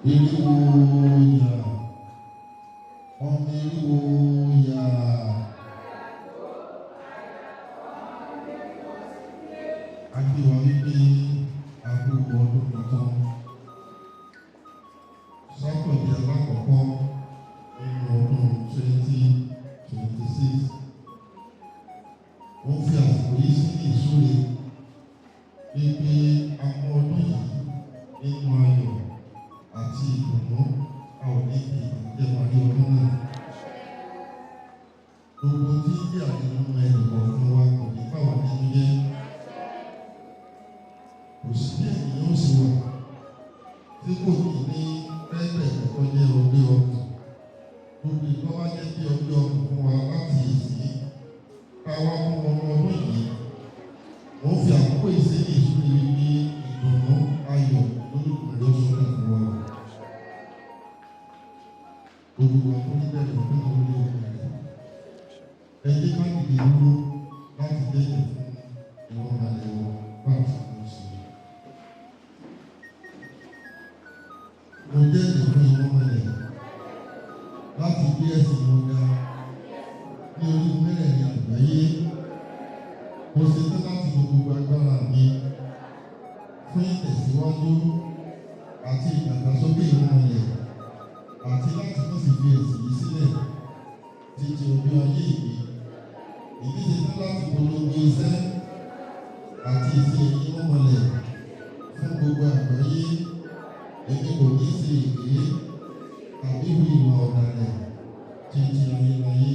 Hallelujah. Hallelujah. Agbéwà wípé àkókò ọdún tuntun sátọ̀dé alákọ̀ọ́kọ́ nínú ọdún 2026. Wọ́n fi àsìkò yìí sí ìsúre wípé àwọn ọdún yìí nínú ayọ̀ àti ìdùnnú a ò ní fi ìjẹ́ parí ọdún náà. Gbogbo tí ń jẹ́ àdéhùn ẹnìkan fún wa kò ní bá wà nínú jẹ́. Kò sí bí ènìyàn ó sì wà tí kò ní ẹgbẹ̀rún tó jẹ́ ọgbẹ́ ọkàn. Gbogbo ìgbà wá jẹ́ bí ọgbẹ́ ọkàn fún wa láti ìsìn káwá fún ọmọ ọdún yìí. Wọ́n fi àkókò ìsìn ìsúre wípé ìdùnnú ayọ̀ lólùkùnrin lọ́sọ̀rọ̀ fún wa. Olúwa tó ní bẹ̀rẹ̀ fún àwọn olóògùn rẹ̀. Ẹ jẹ́ ká dìde dúró láti dẹ́kun fún ìwọ̀n alẹ́ wọn bá àtúntò sí. Mo dẹ́kun fún ìwọ̀n alẹ́ láti gbé ẹ̀sìn wọn ga ní orí mẹ́rẹ̀ẹ̀rin àgbáyé. Mo ṣetán láti lo gbogbo agbára mi fún ìtẹ̀síwájú àti ìdàgbàsókè ìwọ̀n alẹ́ àti láti má sì fi ẹ̀sìn yìí sílẹ̀ títí ọjọ́ ayé ìwé. Èmi ṣetán láti polongo iṣẹ́ àti ìṣe èyí mọ́mọ́lẹ̀ fún gbogbo àgbáyé. Èmi kò ní ṣe èké tàbí hu ìwà ọ̀dàlẹ̀ títí ayérayé.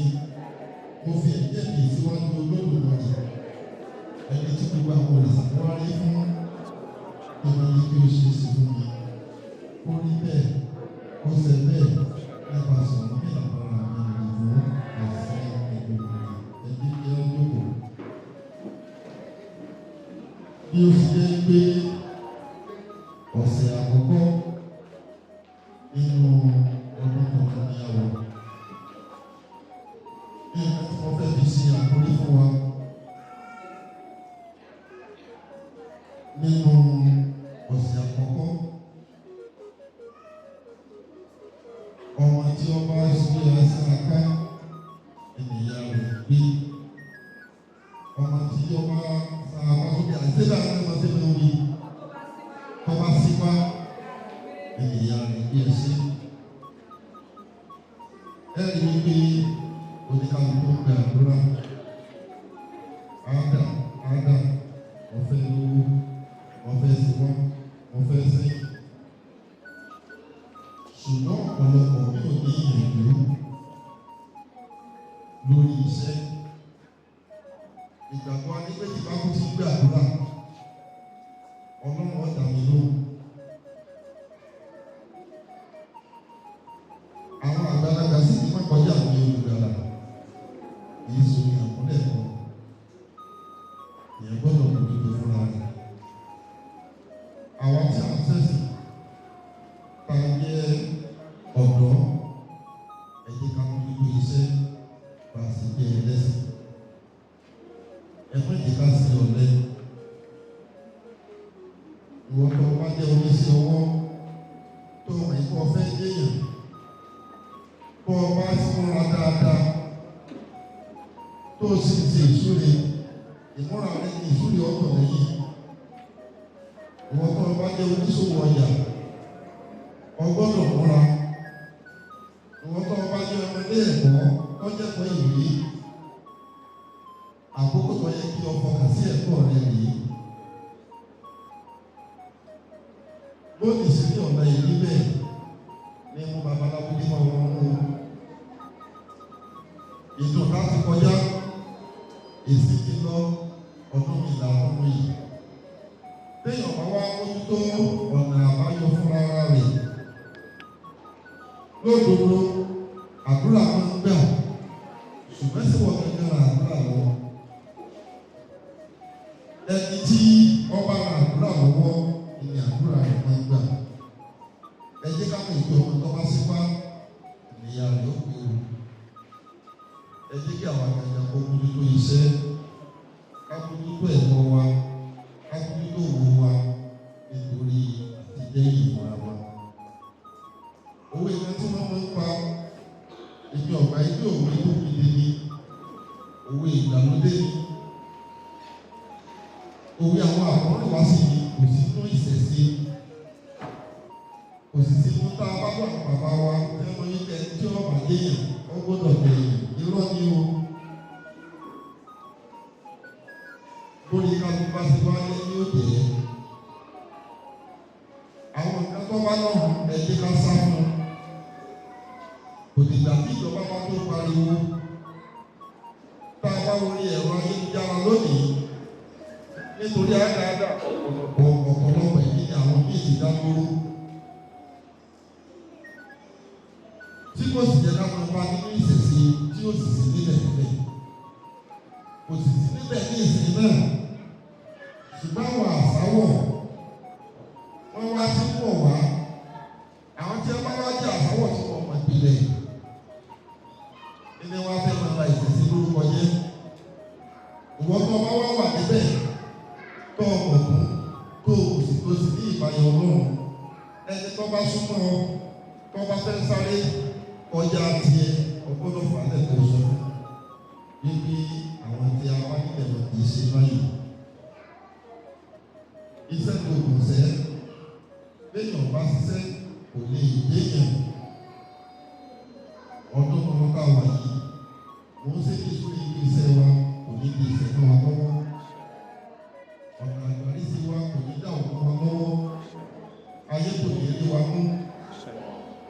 Mo fi ẹ̀jẹ̀ mi síwájú Olódùmarè, ẹni tí gbogbo àwọn olùsàkó wá rí fún ìmọ̀lẹ́ kí ó ṣe é sí fún mi. Ó rí bẹ́ẹ̀, ó ṣe bẹ́ẹ̀ nípa sọ̀rọ̀ bí àbára mi ìlú ẹ̀sìn ìgbòho ẹbí jẹ́ lóko. Bí ó ṣe jẹ́ pé ọ̀sẹ̀ àkọ́kọ́ nínú ọdún tuntun ni a wọ̀. Bí ẹni tí wọ́n fẹ́ fi ṣe àkórí fún wa nínú ọ̀sẹ̀ àkọ́kọ́, ọmọ tí ọba ṣe ẹsẹ̀ aká ènìyàn rẹ̀ gbé. Ọmọ tí ọba sa apá sókè àìsíbà ní ọmọ tí wọ́n wí. Ọba sípá ènìyàn rẹ̀ gbé ẹsẹ̀. Ẹ̀rí wípé oníkàlùkù ń gbé àdúrà. Ádà, wọ́n fẹ́ lówó, wọ́n fẹ́ síwá, wọ́n fẹ́ sẹ́yìn. Ṣùgbọ́n ọ̀pọ̀lọpọ̀ mi ò ní ìyẹ̀dú lórí iṣẹ́. Ìgbàgbọ́ ni pé tí bá kú ti gbé àdúrà, Ọlọ́run ọ̀dà mi lóhùn. Àwọn àgbàlagbà sì ti má kọjá àwọn olùgbàlà. Èyí sọ ní àkọlẹ̀ kan. Ìyẹn gbọ́dọ̀ kò dìbò fúnra rẹ̀. Àwọn tí a ń sẹ́sìn ta jẹ́ ọ̀dọ́, ẹ jẹ́ ká mú gbogbo iṣẹ́ bá a sì gbé ẹlẹ́sìn. Ẹ má jẹ́ ká sí ọ̀lẹ. Ìwọ tó bá jẹ́ oníṣẹ́ ọwọ́ tó mọ̀ ẹ̀kọ́ fẹ́ yéèyàn, bọ́ ọ bá múra dáadáa tó sì ṣe ìsúre, ìmúra rẹ ní ìsúre ọ̀tọ̀ lẹ́yìn. Ìwọ tó bá jẹ́ oníṣòwò ọjà, ọgbọ́dọ̀ múra. Ìwọ tó bá jẹ́ ọmọdé ẹ̀kọ́ tọ́jú ẹ̀kọ́ ìwé, àkókò tó yẹ kí ọkọ̀ kà sí ẹ̀kọ́ rẹ nìyí. Lónìí sí ní ọ̀nà ìlú bẹ́ẹ̀ ni mo babaláwo ní wọn wọn mú. Ìdùn ká ti kọjá, èsì ti lọ ọdún ìlà ọdún yìí. Téèyàn bá wá mójútó ọ̀nà àbáyọ fúnra rẹ̀. Lódodo, àdúrà máa ń gbà, ṣùgbọ́n sí wọ́n gẹ́gẹ́ ra àdúrà lọ́wọ́. Ẹni tí ọba ra àdúrà lọ́wọ́ ni àdúrà rẹ̀ máa ń gbà. Ẹ jẹ́ ká mọ̀ ìgbé ọmọ tó bá sípá ìyá rẹ̀ ó pé o. Ẹ jẹ́ kí àwọn akẹ́kọ̀ọ́ kó mójútó iṣẹ́, ká mójútó ẹ̀kọ́ wa, ká mójútó òwò wa nítorí àtijọ́ ìmọ̀ra wa. wá ilé òwe tó gidi ni òwe ìgbàlódé ni òwe àwọn àkọ́rẹ́ wá sí ni kò sí nínú ìṣẹ̀ṣe kò sì sí nínú tá a bá wà bàbá wa ẹ̀mọ yìí tẹ̀ tí ó bá léèyàn ó gbọ́dọ̀ tẹ̀yìn irọ́ ni o. Lórí kálukú bá ti wá lé ní òde àwọn nǹkan tó bá lọ́hùn ẹ̀jẹ̀ ká sá fún òdìgbà tí ìjọba bá tó pariwo tá a bá wọlé ẹ̀rọ ayélujára lónìí nítorí àdáadáa ọ̀pọ̀lọpọ̀ ìdí ni àwọn míì ti dá lóró tí kò sì jẹ́ káwọn bá nínú ìṣẹ̀ṣe tí ó sì sí níbẹ̀ níbẹ̀ kò sì sí níbẹ̀ ní ìsìn náà ṣùgbọ́n àwọn àsáwọ̀ wọ́n wá sí pọ̀ wá àwọn tí wọ́n bá wá jẹ́ àsáwọ̀ tí wọ́n mọ̀ ìpìlẹ̀ ilé wa fẹ́ máa ba ìṣẹ̀ṣe lórúkọ jẹ́ ìwọ́n tó bá wá wà níbẹ̀ tó ọ̀gbọ̀n tó sì ní ìbáyọ̀ ọlọ́run ẹni tó bá súnmọ́ ọ tó bá fẹ́ sáré kọjá tiẹ̀ ọgbọ́dọ̀ fàálẹ̀ tó sọ níbi àwọn tí a wá níbẹ̀ lọ kì í ṣe báyìí. Iṣẹ́ tó kù sẹ́ léèyàn bá ṣiṣẹ́ kò lè déèyàn ọdún kan ká wà yìí mo ń ṣe kí sórí iṣẹ́ wa kò ní di ìṣẹ́ náà lọ́wọ́ ọ̀nà àgbárí sí wa kò ní dá òkú wa lọ́wọ́ ayé kò ní rí wa mú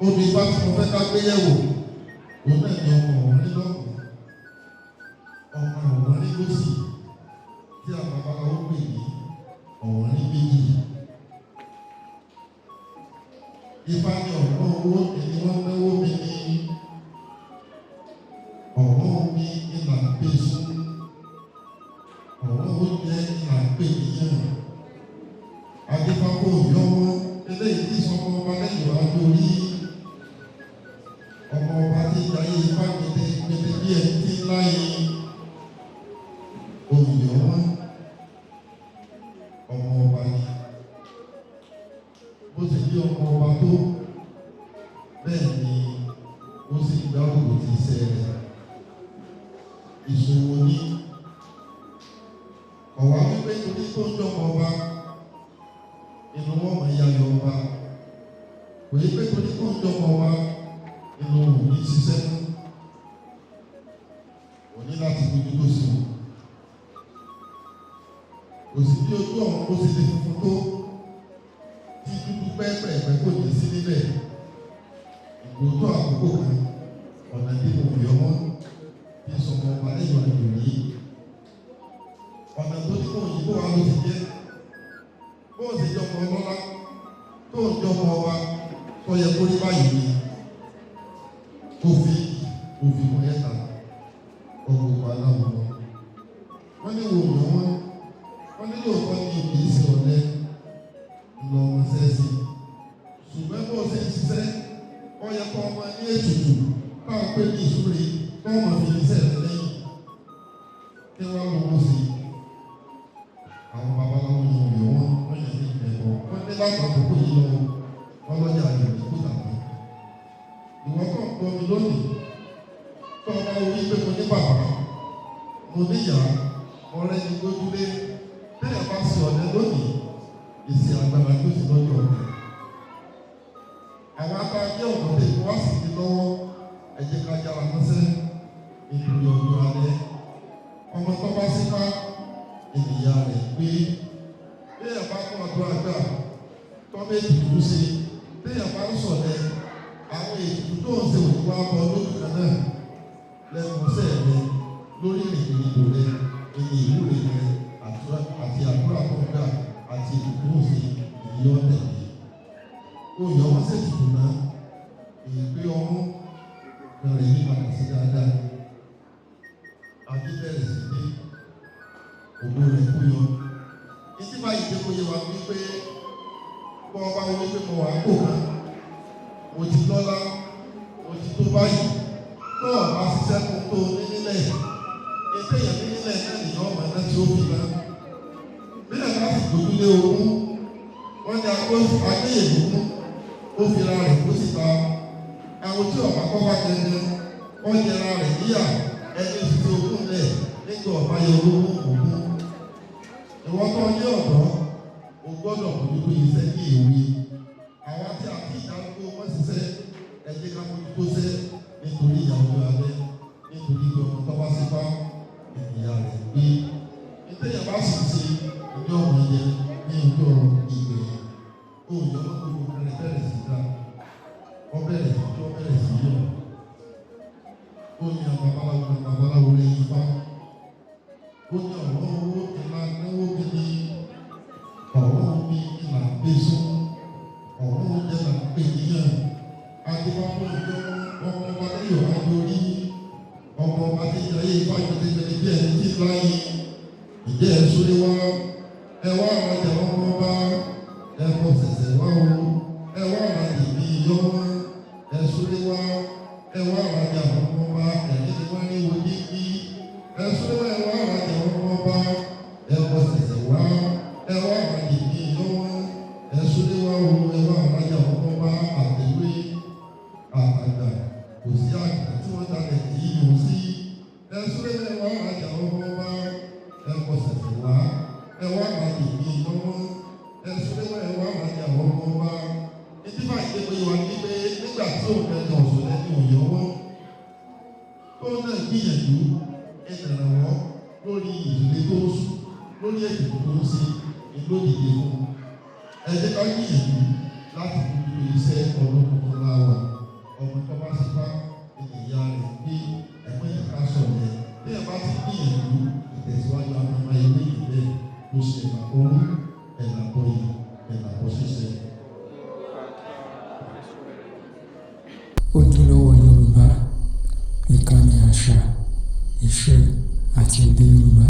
omi bá tí mo fẹ́ ká gbé yẹ̀wò òun náà ní ọmọ ọ̀hún ní lọ́kùn ọmọ ọ̀hún ní lọ́sì tí a bàbá wa ó pè ní ọ̀hún ní méjì. Ifá ní ọ̀rọ̀ owó èyí wọ́n náwó mi ní ọ̀rọ̀ mi ìlà pèsè ọ̀rọ̀ oúnjẹ ìlà pè níyàn. Adéfákó yọwọ́ eléyìí tí sọmọ ọba lẹ́yìn wá lórí ọmọ ọba tí ìdáyé Ifá gbẹdẹ bí ẹni tí láyé olùyọwọ́ ọmọ ọba ni. Bó ti di ọmọ ọba tó bẹ́ẹ̀ ni ó sì dáwọ́ ti ṣe rẹ̀ ìṣòwò ní ọ̀wá wípé torí tó ń jọmọ ọba inú wọn mọ̀ ya yọ ọba kò yí pé torí tó ń jọmọ ọba inú òun ní ṣiṣẹ́ kò ní láti gbójú tó sí kò sí bí ojú ọ̀hún kó sì lè funfun tó tí dúdú pẹ́ẹ́pẹ́ẹ́pẹ́ kò ní sí níbẹ̀ ìgbòtó àkókò kan ọ̀nà tí mo fi ọmọ bí sọmọ ọba lẹ́yìn ọ̀nà ìròyìn ọ̀nà tó ní kò yí kó wa ló ti jẹ́ bó o sì jọmọ ọlọ́lá tó ń jọmọ ọba tó yẹ kó rí báyìí ni òfin kò yẹ ta ọgbọ̀gbọ̀ aláwọ̀ wọ́n ní wò lọ́wọ́ wọ́n ní lóòótọ́ ní òkè sí ọ̀lẹ́ lọ ọmọ sẹ́ẹ̀sì ṣùgbọ́n bó ṣe ń ṣiṣẹ́ ọyẹ kọ́ ọmọ ní ètùtù táwọn pé ní ìṣúre tó ọmọ fi iṣẹ́ rẹ lẹ́yìn kí wọ́n lọ́wọ́ sí àwọn babaláwo ní ọ̀yọ́ wọ́n yẹ ní ìgbẹ́kọ̀ wọ́n ní láti àkókò yìí lọ wọ́n lọ́jà àyẹ̀wò ìkó tàbí ìwọ́n kàn gbọ́ mi lónìí tó ọmọ orí pé mo ní bàbá mo níyà ọ̀rẹ́ ni gbójúlé bẹ́ẹ̀ bá sí ọ̀dẹ lónìí èsì àgbàlá tó ti lọ́jọ́ ọ̀dẹ. Àwọn abájẹ́ ọ̀dọ́ lè wá sí ti lọ́wọ́ ẹ̀jẹ̀ ká yára lọ́sẹ̀ nítorí ọjọ́ alẹ́. Ọmọ tó bá sí ká ènìyàn rẹ̀ pé bẹ́ẹ̀ bá mú ọdún àgbà tó méjì dúró sí bẹ́ẹ̀ bá ń sọ̀lẹ̀ àwọn ètùtù tó ń ṣe òkú abọ́ lójú kan náà lẹ́nu sẹ́ẹ̀ rẹ lórí ìrìnàjò rẹ ìní ìwúre rẹ àti àdúrà tó ń gbà àti ìdúró sí ìyọ́ tẹ̀lé. Ó yọ wọ́n ṣètùtù náà èyí pé ọmú kan rẹ̀ ní padà sí dáadáa. Àbí bẹ̀rẹ̀ sí ní ògbó rẹ̀ kú yọ. Ìdí báyìí dé kó yẹ wá wípé bọ́ ọba wọlé pé mo wà kó kan. Mo ti lọ́lá, mo ti tó báyìí. Tó ọ̀bá ṣiṣẹ́ tó tó ní nílẹ̀. Ètò èèyàn ní nílẹ̀ náà nìyọ́ ọ̀mọ̀ náà tí ó fi náà. Bílẹ̀ bá sì gbójú lé ogún, wọ́n ní agbóyèlú ó fi ra rẹ̀ kó sì ta. Àwọn tí ọ̀bá kọ́ bá gẹ́gẹ́, ó ọ̀yẹ̀ra rẹ̀ níyà ẹni ìṣiṣẹ́ ogún lẹ̀ nígbà ọ̀báyọ olówó ògún. Ìwọ́n tó ní ọ̀dọ́ o gbọ́dọ̀ mójútó iṣẹ́ ní ìwé. Àwọn tí a ti ìdádúgbò wọ́n ṣiṣẹ́ ẹ jẹ́ ká mójútó ṣẹ́ nítorí ìyàwó alẹ́ nítorí pé ọmọ tó bá sí bá ìyá rẹ̀ gbé. Ìtẹ̀yẹ̀ bá sì ṣe ìjọ ọmọ yẹn ní ọjọ́ ìgbẹ̀yìn. Ó yọ ọmọ gbogbo rẹ̀ bẹ̀rẹ̀ sí dá. Wọ́n bẹ̀rẹ̀ sí tó bẹ̀rẹ̀ sí yọ̀. Ó ní àwọn babaláwo lè yí fá. Ó ní ọ̀rọ̀ owó ìlà náwó mi ní ọ̀rọ̀ omi ìlà gbèsò. Ọ̀rọ̀ oúnjẹ là ń pè níyàn. Adébábọ̀ ìjọ ọmọ ọba lẹ́yọ̀ adórí. Ọmọ ọba tí ìjọ yìí fá ìgbẹ́tẹ̀gbẹ́ bí ẹni tí láyé. Ìjẹ́ ẹ̀sùn wá. Ẹ wá àrajà ọmọ ọba. Ẹ kọ sẹ̀sẹ̀ wá o. Ẹ wá àrajà bí ìyọ́wọ́. Ẹ̀sùn wá. Ẹ wá àrajà ọmọ ọba. Ẹ̀yìn ni wọ́n ní wo dídí. Ẹ̀sùn wá. Ẹ wá àrajà ọmọ ọba. Ẹ kọ sẹ̀sẹ̀ wá. Ẹ wá àrajà bí ìyọ́wọ́. Ẹ̀sùn wá o. Ẹ wá àrajà ọmọ ọba. Àtẹ̀wé àtàgbà kò sí àgbà tí wọ́n dalẹ̀ kì í yòó sí. Ẹ̀sùn wá. Ẹ wá àrajà ọmọ ọba. Ẹ kọ sẹ̀sẹ̀ wá. Ẹ wá àrajà bí ìyọ́wọ́. Ẹ̀sùn wá. Ẹ wá àrajà ọmọ ọba. Ìdí máa ń gbé wa ní pé nígbà tí òun ẹ̀ka ọ̀sùn lẹ́ni òyọ́wọ́ tó náà gbìyànjú ìrànwọ́ lórí ìdílé tó ń sùn lórí ètò tó ń ṣe ìlódìdí fún un. Ẹ jẹ́ ká gbìyànjú láti dúdú iṣẹ́ ọdún tuntun láwà. Ọmọ tó bá ṣe bá ìyá rẹ̀ pé ẹ̀pẹ́ ìka sọ̀rọ̀ bí ẹ bá ti gbìyànjú ìtẹ̀síwájú àwọn ilé ìbílẹ̀ ló ṣe ìgbàgbọ́rú ẹ̀làbọ̀ yìí ẹ̀làbọ̀ ṣiṣẹ́. Ojúlówó Yorùbá, ìkànnì àṣà, ìṣe àti èdè Yorùbá.